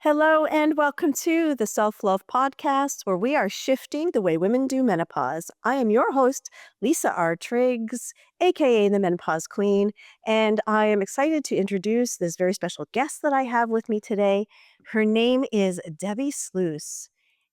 Hello, and welcome to the Self Love Podcast, where we are shifting the way women do menopause. I am your host, Lisa R. Triggs, aka the Menopause Queen, and I am excited to introduce this very special guest that I have with me today. Her name is Debbi Sluys.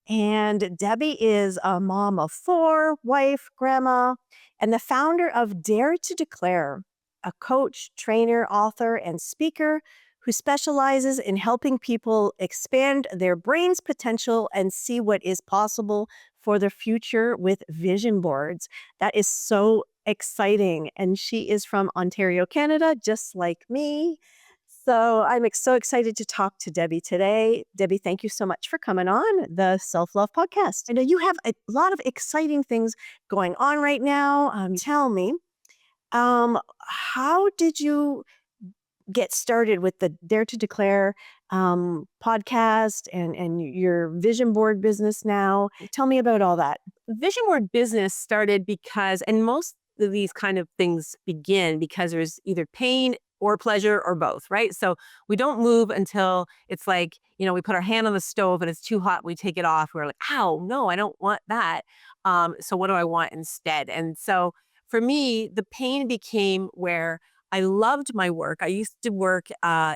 And Debbie is a mom of four, wife, grandma, and the founder of Dare to Declare, a coach, trainer, author, and speaker who specializes in helping people expand their brain's potential and see what is possible for their future with vision boards. That is so exciting. And she is from Ontario, Canada, just like me. So I'm so excited to talk to Debbie today. Debbie, thank you so much for coming on the Self Love Podcast. I know you have a lot of exciting things going on right now. Tell me, how did you get started with the Dare to Declare podcast and your vision board business now? Tell me about all that. Vision board business started because, and most of these kind of things begin because there's either pain or pleasure or both, right? So we don't move until it's like, we put our hand on the stove and it's too hot. We take it off. We're like, ow, no, I don't want that. So what do I want instead? And so for me, the pain became where I loved my work. I used to work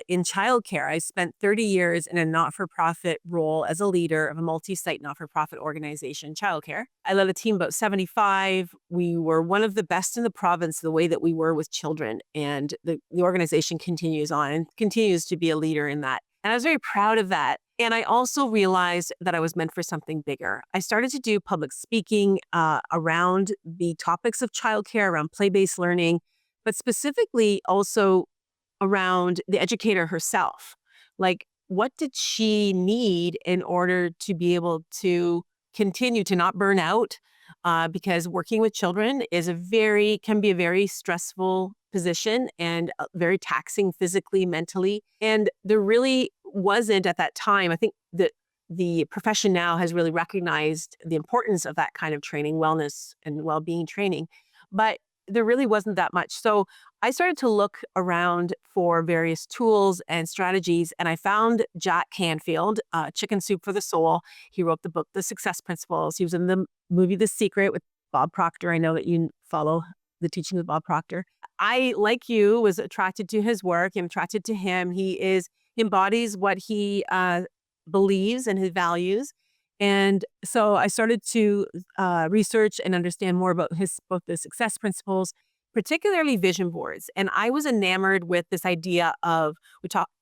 in childcare. I spent 30 years in a not-for-profit role as a leader of a multi-site not-for-profit organization, childcare. I led a team about 75. We were one of the best in the province the way that we were with children. And the organization continues on and continues to be a leader in that. And I was very proud of that. And I also realized that I was meant for something bigger. I started to do public speaking around the topics of childcare, around play-based learning, but specifically also around the educator herself. Like, what did she need in order to be able to continue to not burn out? Because working with children can be a very stressful position and very taxing physically, mentally. And there really wasn't at that time, I think that the profession now has really recognized the importance of that kind of training, wellness and well-being training. But there really wasn't that much. So I started to look around for various tools and strategies, and I found Jack Canfield, Chicken Soup for the Soul. He wrote the book, The Success Principles. He was in the movie The Secret with Bob Proctor. I know that you follow the teachings of Bob Proctor. I, like you, was attracted to his work and attracted to him. He embodies what he believes and his values. And so I started to research and understand more about his book, The Success Principles, particularly vision boards. And I was enamored with this idea of,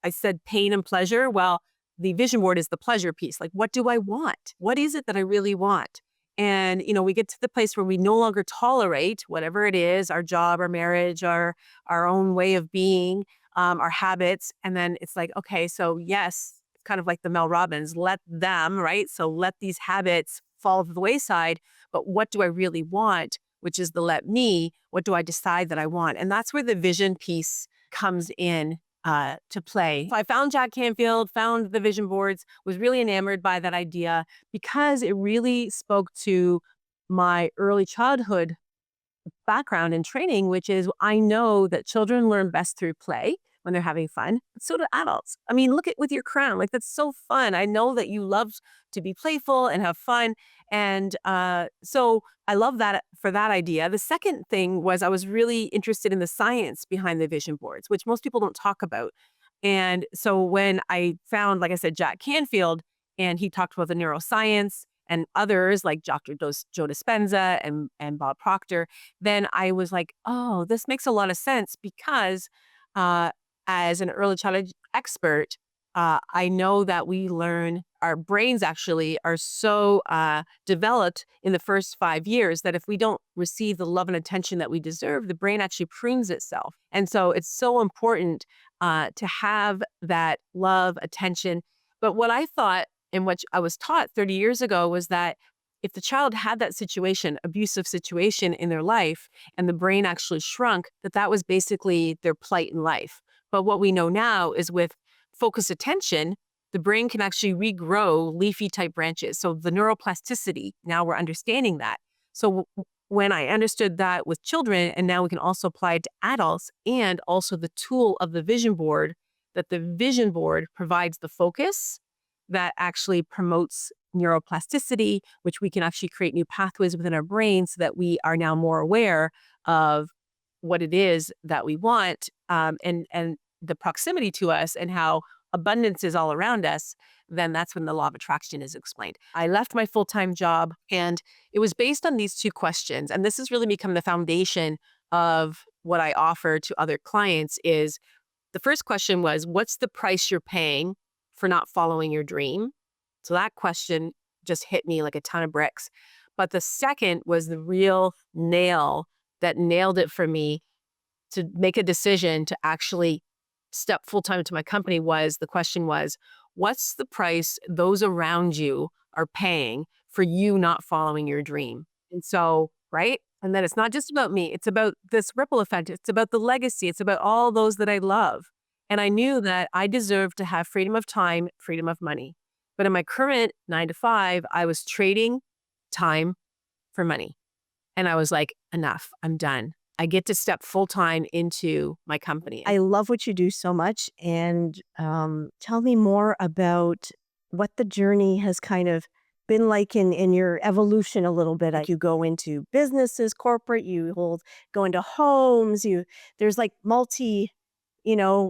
I said pain and pleasure. Well, the vision board is the pleasure piece. Like, what do I want? What is it that I really want? And, we get to the place where we no longer tolerate whatever it is, our job, our marriage, our own way of being, our habits. And then it's like, okay, so yes, kind of like the Mel Robbins, let them, right? So let these habits fall to the wayside. But what do I really want? Which is the let me. What do I decide that I want? And that's where the vision piece comes in to play. So I found Jack Canfield, found the vision boards, was really enamored by that idea because it really spoke to my early childhood background and training, which is I know that children learn best through play when they're having fun. But so do adults. I mean, look at with your crown. Like, that's so fun. I know that you love to be playful and have fun. And so I love that for that idea. The second thing was I was really interested in the science behind the vision boards, which most people don't talk about. And so when I found, like I said, Jack Canfield, and he talked about the neuroscience and others like Dr. Joe Dispenza and Bob Proctor, then I was like, oh, this makes a lot of sense because as an early childhood expert, I know that our brains actually are so developed in the first 5 years that if we don't receive the love and attention that we deserve, the brain actually prunes itself. And so it's so important to have that love, attention. But what I thought and what I was taught 30 years ago was that if the child had that abusive situation in their life, and the brain actually shrunk, that was basically their plight in life. But what we know now is with focused attention, the brain can actually regrow leafy type branches. So the neuroplasticity, now we're understanding that. So when I understood that with children, and now we can also apply it to adults, and also the tool of the vision board, that the vision board provides the focus that actually promotes neuroplasticity, which we can actually create new pathways within our brain so that we are now more aware of what it is that we want, and the proximity to us and how abundance is all around us, then that's when the law of attraction is explained. I left my full-time job, and it was based on these two questions. And this has really become the foundation of what I offer to other clients is the first question was, what's the price you're paying for not following your dream? So that question just hit me like a ton of bricks. But the second was the real nail that nailed it for me to make a decision to actually step full time into my company was the question was, what's the price those around you are paying for you not following your dream? And so, right? And then it's not just about me, it's about this ripple effect. It's about the legacy. It's about all those that I love. And I knew that I deserved to have freedom of time, freedom of money. But in my current 9 to 5, I was trading time for money. And I was like, enough, I'm done. I get to step full time into my company. I love what you do so much. And tell me more about what the journey has kind of been like in your evolution a little bit. Like you go into businesses, corporate, go into homes, there's like multi,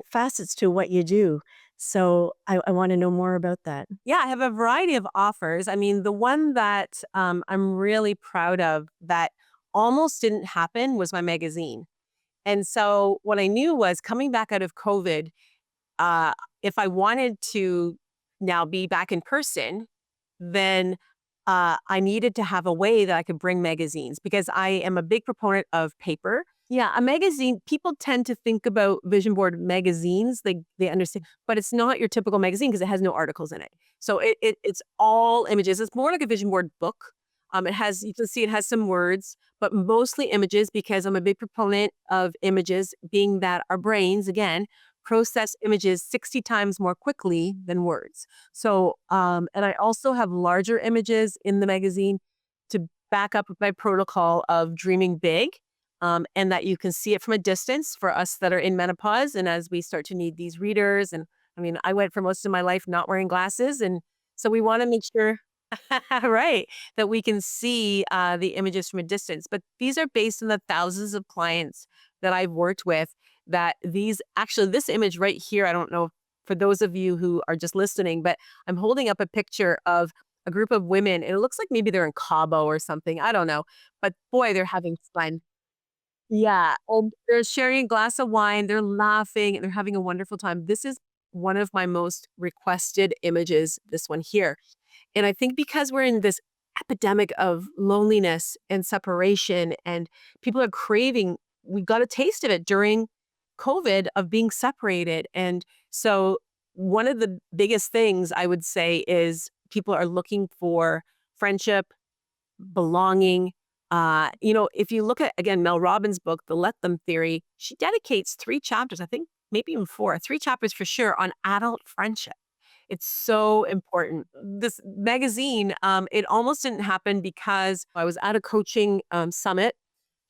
facets to what you do. So I want to know more about that. Yeah, I have a variety of offers. I mean, the one that I'm really proud of that almost didn't happen was my magazine. And so what I knew was coming back out of COVID, uh, if I wanted to now be back in person, then I needed to have a way that I could bring magazines because I am a big proponent of paper. Yeah, a magazine, people tend to think about vision board magazines, they understand, but it's not your typical magazine because it has no articles in it. So it's all images. It's more like a vision board book. It has, you can see it has some words, but mostly images because I'm a big proponent of images, being that our brains, again, process images 60 times more quickly than words. So, and I also have larger images in the magazine to back up my protocol of dreaming big, and that you can see it from a distance for us that are in menopause. And as we start to need these readers, and I mean, I went for most of my life not wearing glasses. And so we want to make sure, right, that we can see the images from a distance. But these are based on the thousands of clients that I've worked with that these actually, this image right here, I don't know for those of you who are just listening, but I'm holding up a picture of a group of women and it looks like maybe they're in Cabo or something. I don't know. But boy, they're having fun. Yeah. And they're sharing a glass of wine, they're laughing, and they're having a wonderful time. This is one of my most requested images, this one here. And I think because we're in this epidemic of loneliness and separation, and people are craving, we got a taste of it during COVID of being separated. And so, one of the biggest things I would say is people are looking for friendship, belonging. If you look at, again, Mel Robbins' book, The Let Them Theory, she dedicates 3 chapters, I think maybe even 4, 3 chapters for sure, on adult friendship. It's so important. This magazine, it almost didn't happen because I was at a coaching summit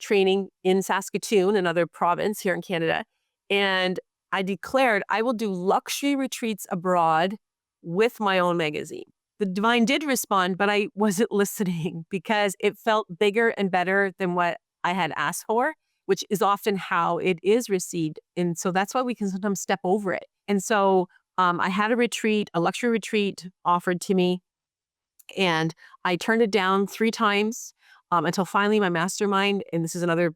training in Saskatoon, another province here in Canada. And I declared I will do luxury retreats abroad with my own magazine. The divine did respond, but I wasn't listening because it felt bigger and better than what I had asked for, which is often how it is received. And so that's why we can sometimes step over it. And so I had a retreat, a luxury retreat offered to me, and I turned it down 3 times until finally my mastermind, and this is another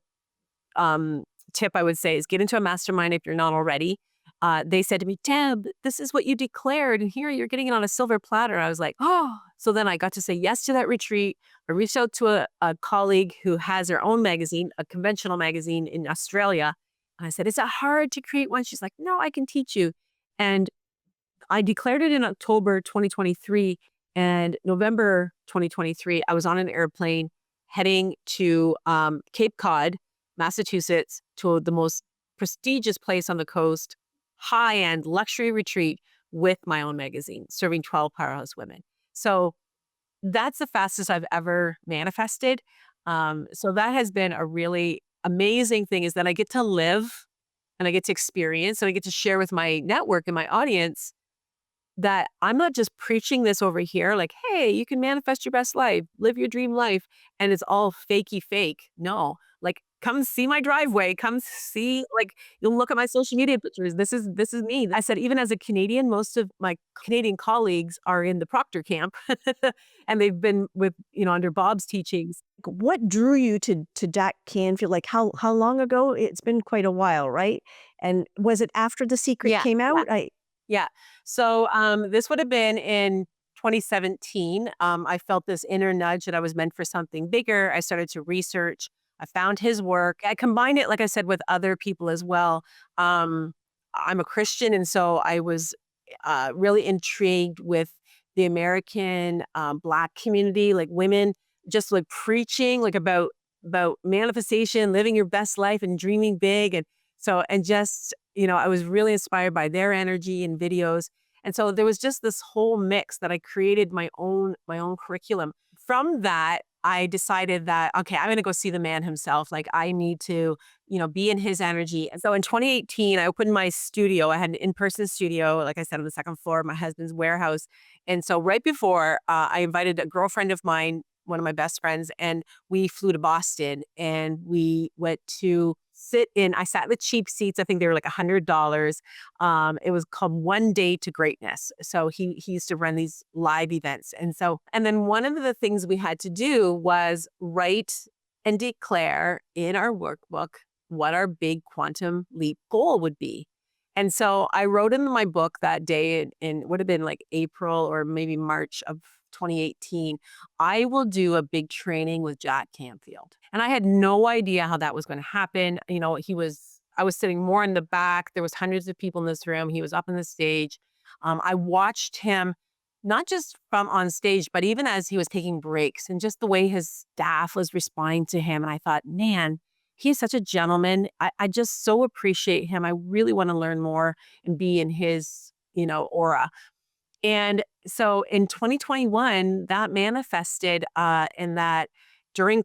tip I would say is get into a mastermind if you're not already. They said to me, Deb, this is what you declared, and here you're getting it on a silver platter. I was like, oh. So then I got to say yes to that retreat. I reached out to a colleague who has her own magazine, a conventional magazine in Australia. And I said, is it hard to create one? She's like, no, I can teach you. And I declared it in October 2023, and November 2023, I was on an airplane heading to Cape Cod, Massachusetts, to the most prestigious place on the coast, high-end luxury retreat with my own magazine, serving 12 powerhouse women. So that's the fastest I've ever manifested. So that has been a really amazing thing, is that I get to live and I get to experience and I get to share with my network and my audience that I'm not just preaching this over here, like, hey, you can manifest your best life, live your dream life, and it's all fakey fake. No, like, come see my driveway, come see, like, you'll look at my social media pictures. This is me. I said, even as a Canadian, most of my Canadian colleagues are in the Proctor camp, and they've been with, under Bob's teachings. What drew you to Jack Canfield? Like, how long ago? It's been quite a while, right? And was it after The Secret Yeah, came yeah. out? I Yeah. So this would have been in 2017. I felt this inner nudge that I was meant for something bigger. I started to research. I found his work. I combined it, like I said, with other people as well. Um, I'm a Christian, and so I was really intrigued with the American Black community, like women, just like preaching, like about manifestation, living your best life, and dreaming big, and just I was really inspired by their energy and videos. And so there was just this whole mix that I created my own curriculum. From that, I decided that, okay, I'm going to go see the man himself. Like, I need to, be in his energy. And so in 2018, I opened my studio. I had an in-person studio, like I said, on the second floor of my husband's warehouse. And so right before, I invited a girlfriend of mine, one of my best friends, and we flew to Boston, and we went to I sat in the cheap seats. I think they were like $100. It was called One Day to Greatness. So he used to run these live events. And then one of the things we had to do was write and declare in our workbook what our big quantum leap goal would be. And so I wrote in my book that day, in it would have been like April or maybe March of 2018, I will do a big training with Jack Canfield. And I had no idea how that was going to happen. I was sitting more in the back. There was hundreds of people in this room. He was up on the stage. I watched him not just from on stage, but even as he was taking breaks, and just the way his staff was responding to him. And I thought, man, he is such a gentleman. I just so appreciate him. I really want to learn more and be in his, aura. And so in 2021, that manifested in that during,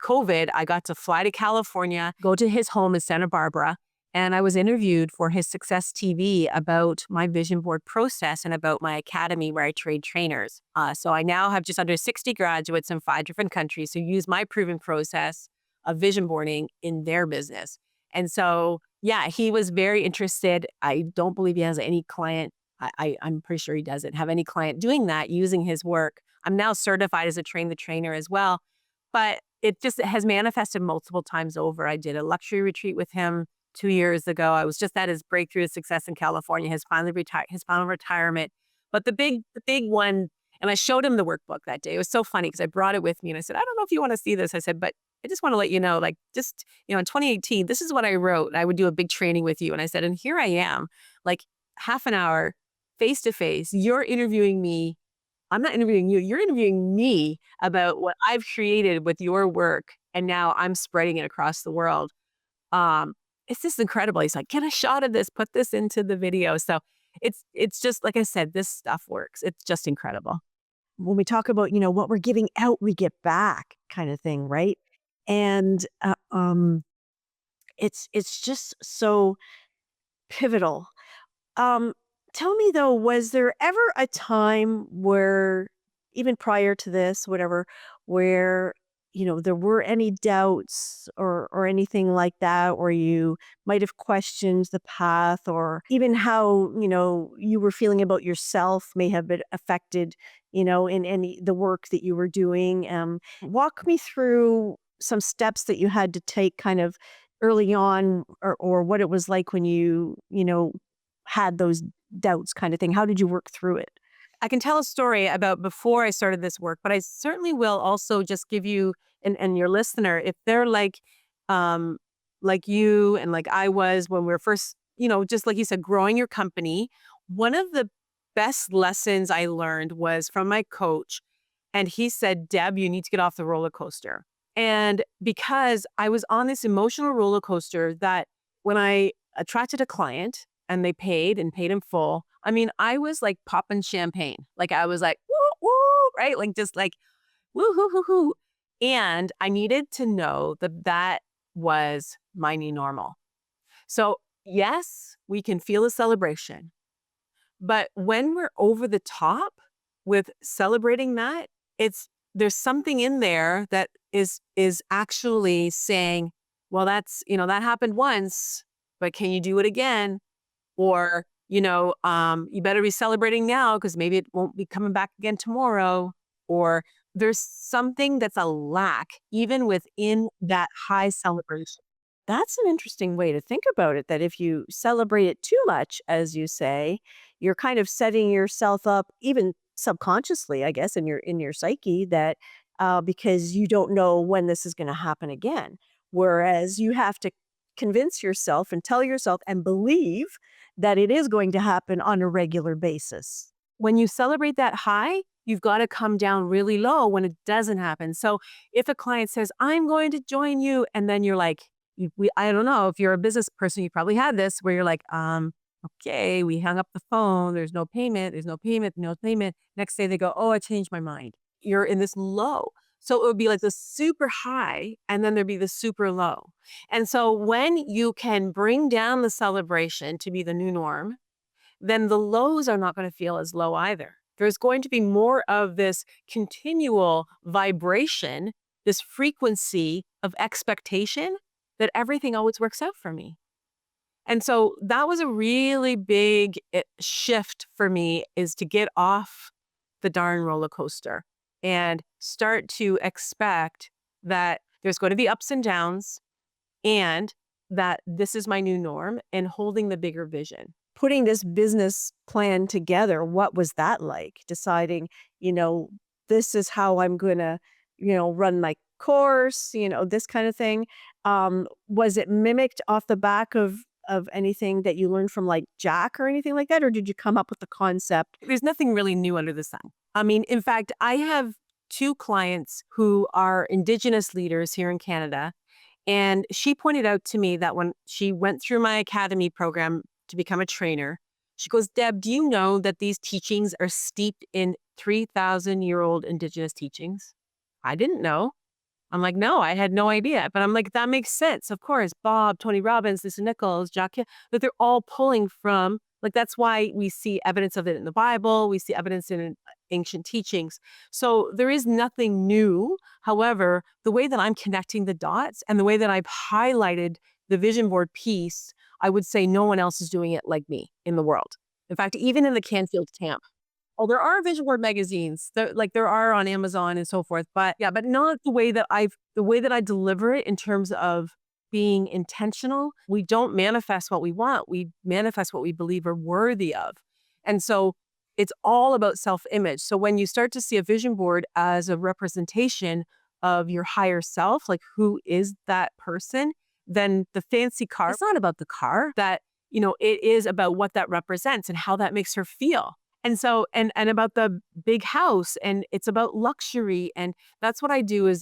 COVID, I got to fly to California, go to his home in Santa Barbara, and I was interviewed for his Success TV about my vision board process and about my academy where I train trainers. So I now have just under 60 graduates in 5 different countries who use my proven process of vision boarding in their business. And so, yeah, he was very interested. I don't believe he has any client. I'm pretty sure he doesn't have any client doing that, using his work. I'm now certified as a train the trainer as well. But it has manifested multiple times over. I did a luxury retreat with him 2 years ago. I was just at his breakthrough success in California, his final retirement. But the big one, and I showed him the workbook that day. It was so funny because I brought it with me, and I said, I don't know if you want to see this. I said, but I just want to let you know, like, just, in 2018, this is what I wrote. I would do a big training with you. And I said, and here I am, like, half an hour, face to face. You're interviewing me. I'm not interviewing you. You're interviewing me about what I've created with your work. And now I'm spreading it across the world. Um, it's just incredible. He's like, get a shot of this, put this into the video. So it's just, like I said, this stuff works. It's just incredible. when we talk about, what we're giving out, we get back kind of thing, right? And it's just so pivotal. Um, Tell me though, was there ever a time where, even prior to this, whatever, where there were any doubts or anything like that, or you might have questioned the path, or even how you were feeling about yourself may have been affected, in any the work that you were doing. Walk me through some steps that you had to take, kind of early on, or what it was like when you had those doubts, kind of thing. How did you work through it? I can tell a story about before I started this work, but I certainly will also just give you and your listener, if they're like you and like I was when we were first, just like you said, growing your company. One of the best lessons I learned was from my coach. And he said, Deb, you need to get off the roller coaster. And because I was on this emotional roller coaster that when I attracted a client and they paid and paid in full, I mean, I was like popping champagne. Like I was like, woo, woo, right? Like just like, woo, hoo, hoo, hoo. And I needed to know that that was my new normal. So yes, we can feel a celebration, But when we're over the top with celebrating that, there's something in there that is actually saying, well, that happened once, but can you do it again? Or, you better be celebrating now because maybe it won't be coming back again tomorrow. Or there's something that's a lack even within that high celebration. That's an interesting way to think about it, that if you celebrate it too much, as you say, you're kind of setting yourself up, even subconsciously, I guess, in your psyche, that because you don't know when this is going to happen again. Whereas you have to convince yourself and tell yourself and believe that it is going to happen on a regular basis. When you celebrate that high, you've got to come down really low when it doesn't happen. So if a client says, I'm going to join you, and then you're like, I don't know, if you're a business person, you probably had this where you're like, okay, we hung up the phone. There's no payment. There's no payment. No payment. Next day they go, oh, I changed my mind. You're in this low. So it would be like the super high and then there'd be the super low. And so when you can bring down the celebration to be the new norm, then the lows are not going to feel as low either. There's going to be more of this continual vibration, this frequency of expectation that everything always works out for me. And so that was a really big shift for me, is to get off the darn roller coaster and start to expect that there's going to be ups and downs, and that this is my new norm, and holding the bigger vision. Putting this business plan together, what was that like? Deciding, you know, this is how I'm gonna, run my course, this kind of thing. Was it mimicked off the back of anything that you learned from like Jack or anything like that? Or did you come up with the concept? There's nothing really new under the sun. I mean, in fact, I have two clients who are Indigenous leaders here in Canada. And she pointed out to me that when she went through my academy program to become a trainer, she goes, Deb, do you know that these teachings are steeped in 3,000-year-old Indigenous teachings? I didn't know. I'm like, no, I had no idea. But I'm like, that makes sense. Of course, Bob, Tony Robbins, Lisa Nichols, Jacques, that they're all pulling from, like, that's why we see evidence of it in the Bible. We see evidence in ancient teachings. So there is nothing new. However, the way that I'm connecting the dots and the way that I've highlighted the vision board piece, I would say no one else is doing it like me in the world. In fact, even in the Canfield camp. Oh, there are vision board magazines. There are on Amazon and so forth. But yeah, but not the way that I deliver it in terms of being intentional. We don't manifest what we want. We manifest what we believe we're worthy of. And so it's all about self-image. So when you start to see a vision board as a representation of your higher self, like who is that person, then the fancy car, it's not about the car, that, it is about what that represents and how that makes her feel. And so, and about the big house, and it's about luxury. And that's what I do is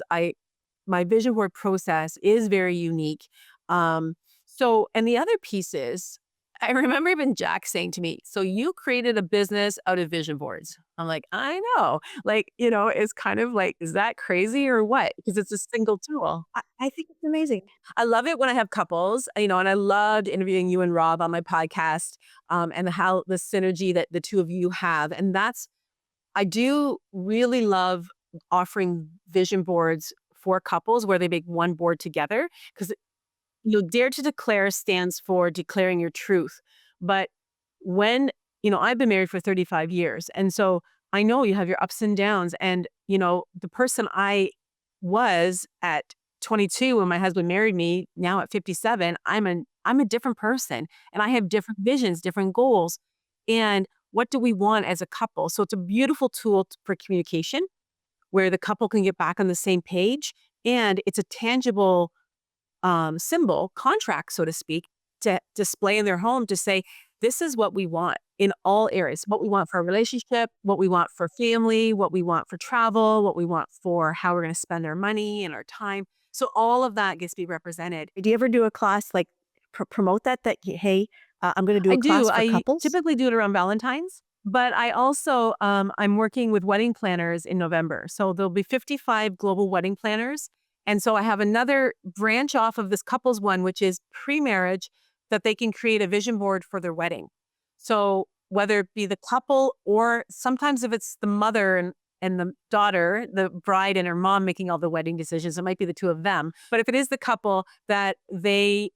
my vision board process is very unique. And the other piece is, I remember even Jack saying to me, so you created a business out of vision boards. I'm like, I know. Like, it's kind of like, is that crazy or what? Because it's a single tool. I think it's amazing. I love it when I have couples, and I loved interviewing you and Rob on my podcast, and how the synergy that the two of you have. And I do really love offering vision boards for couples where they make one board together, because Dare to Declare stands for declaring your truth. But when, I've been married for 35 years. And so I know you have your ups and downs. And, the person I was at 22 when my husband married me, now at 57, I'm a different person, and I have different visions, different goals. And what do we want as a couple? So it's a beautiful tool for communication where the couple can get back on the same page. And it's a tangible symbol, contract, so to speak, to display in their home to say, this is what we want in all areas, what we want for a relationship, what we want for family, what we want for travel, what we want for how we're going to spend our money and our time. So all of that gets to be represented. Do you ever do a class like promote that, hey, I'm going to do I a class do. for I couples? typically do it around Valentine's, but I also, I'm working with wedding planners in November. So there'll be 55 global wedding planners. And so I have another branch off of this couples one, which is pre-marriage, that they can create a vision board for their wedding. So whether it be the couple or sometimes if it's the mother and the daughter, the bride and her mom making all the wedding decisions, it might be the two of them. But if it is the couple, that they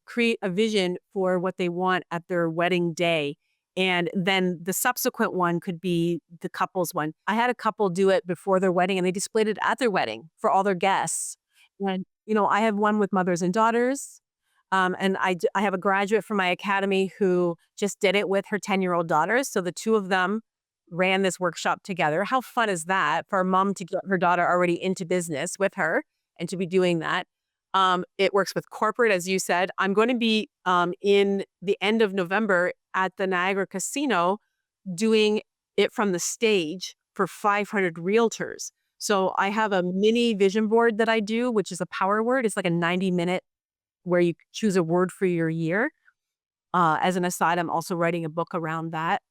create a vision for what they want at their wedding day. And then the subsequent one could be the couple's one. I had a couple do it before their wedding and they displayed it at their wedding for all their guests. And, I have one with mothers and daughters. And I have a graduate from my academy who just did it with her 10-year-old daughters. So the two of them ran this workshop together. How fun is that for a mom to get her daughter already into business with her and to be doing that? It works with corporate, as you said. I'm going to be in the end of November at the Niagara Casino doing it from the stage for 500 realtors. So I have a mini vision board that I do, which is a power word. It's like a 90-minute where you choose a word for your year. As an aside, I'm also writing a book around that.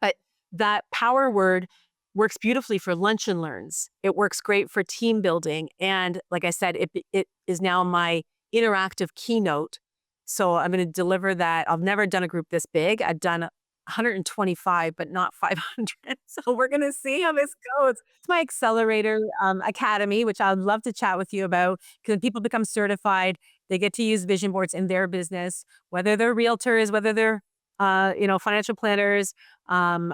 But that power word works beautifully for lunch and learns. It works great for team building. And like I said, it is now my interactive keynote. So I'm going to deliver that. I've never done a group this big. I've done 125, but not 500. So we're going to see how this goes. It's my accelerator academy, which I'd love to chat with you about because when people become certified, they get to use vision boards in their business, whether they're realtors, whether they're financial planners,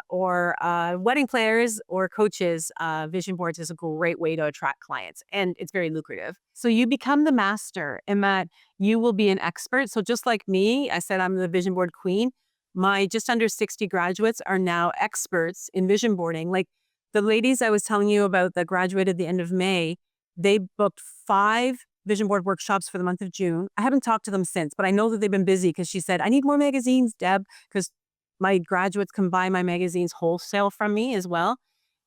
or wedding planners or coaches. Vision boards is a great way to attract clients and it's very lucrative. So you become the master in that you will be an expert. So just like me, I said I'm the vision board queen. My just under 60 graduates are now experts in vision boarding. Like the ladies I was telling you about that graduated at the end of May, they booked 5 vision board workshops for the month of June. I haven't talked to them since, but I know that they've been busy because she said, I need more magazines, Deb, because my graduates can buy my magazines wholesale from me as well.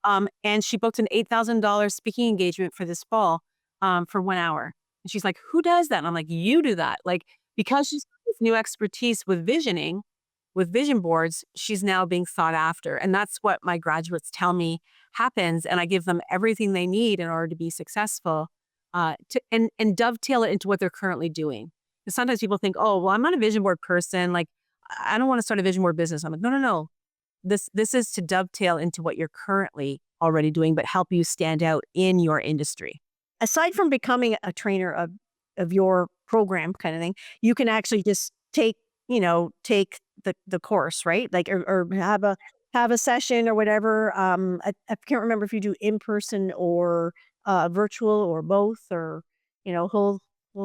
And she booked an $8,000 speaking engagement for this fall for 1 hour. And she's like, who does that? And I'm like, you do that. Like, because she's got this new expertise with visioning, with vision boards, she's now being sought after. And that's what my graduates tell me happens. And I give them everything they need in order to be successful and dovetail it into what they're currently doing. Because sometimes people think, oh, well, I'm not a vision board person. Like, I don't want to start a vision board business. I'm like, no, no, no. This is to dovetail into what you're currently already doing, but help you stand out in your industry. Aside from becoming a trainer of your program kind of thing, you can actually just take the course, right? Like or have a session or whatever. I can't remember if you do in person or virtual or both or whole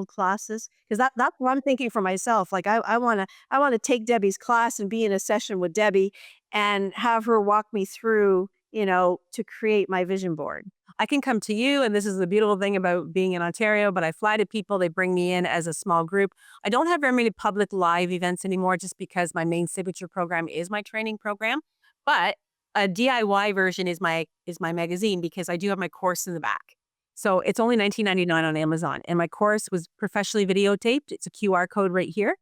classes because that's what I'm thinking for myself. Like I want to take Debbie's class and be in a session with Debbie and have her walk me through to create my vision board. I can come to you, and this is the beautiful thing about being in Ontario, but I fly to people, they bring me in as a small group. I don't have very many public live events anymore just because my main signature program is my training program. But a DIY version is my magazine because I do have my course in the back. So it's only $19.99 on Amazon. And my course was professionally videotaped. It's a QR code right here.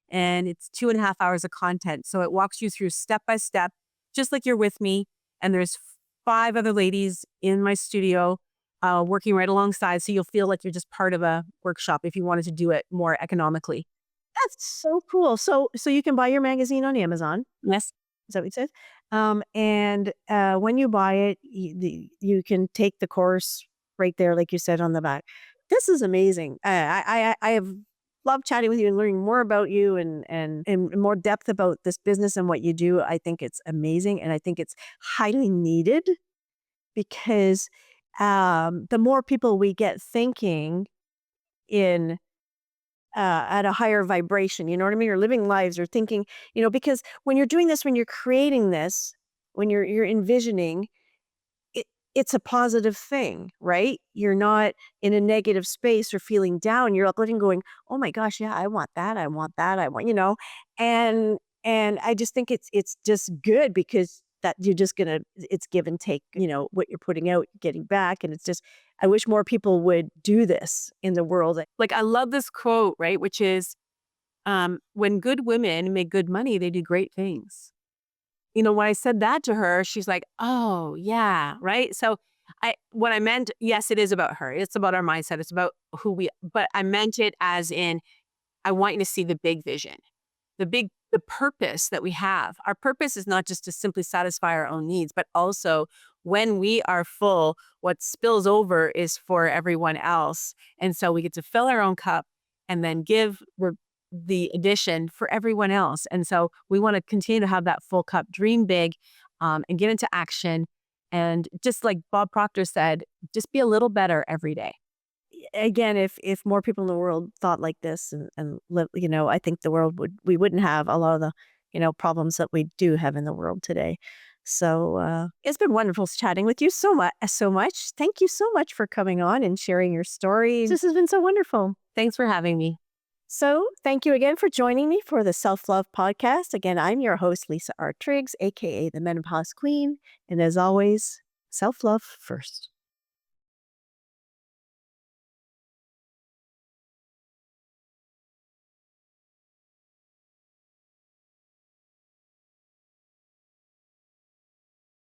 And it's 2.5 hours of content. So it walks you through step by step, just like you're with me. And there's 5 other ladies in my studio working right alongside. So you'll feel like you're just part of a workshop if you wanted to do it more economically. That's so cool. So you can buy your magazine on Amazon. Yes. Is that what it says? And when you buy it, you can take the course right there, like you said on the back. This is amazing. I have loved chatting with you and learning more about you and more depth about this business and what you do. I think it's amazing, and I think it's highly needed because the more people we get thinking in at a higher vibration, you know what I mean? Or living lives or thinking, because when you're doing this, when you're creating this, when you're envisioning, it's a positive thing, right? You're not in a negative space or feeling down. You're looking going, oh my gosh, yeah, I want that. I want that. I want, and I just think it's just good because that you're just gonna it's give and take, what you're putting out, getting back. And it's just I wish more people would do this in the world. Like I love this quote, right? Which is, when good women make good money, they do great things. When I said that to her, she's like, oh, yeah, right? So what I meant, yes, it is about her. It's about our mindset. It's about but I meant it as in, I want you to see the big vision, the big the purpose that we have. Our purpose is not just to simply satisfy our own needs, but also when we are full, what spills over is for everyone else. And so we get to fill our own cup and then give the addition for everyone else. And so we want to continue to have that full cup, dream big, and get into action. And just like Bob Proctor said, just be a little better every day. Again, if more people in the world thought like this and live, I think we wouldn't have a lot of the, problems that we do have in the world today. So it's been wonderful chatting with you so much, so much. Thank you so much for coming on and sharing your stories. This has been so wonderful. Thanks for having me. So thank you again for joining me for the Self-Love Podcast. Again, I'm your host, Lisa R. Triggs, aka the Menopause Queen. And as always, self-love first.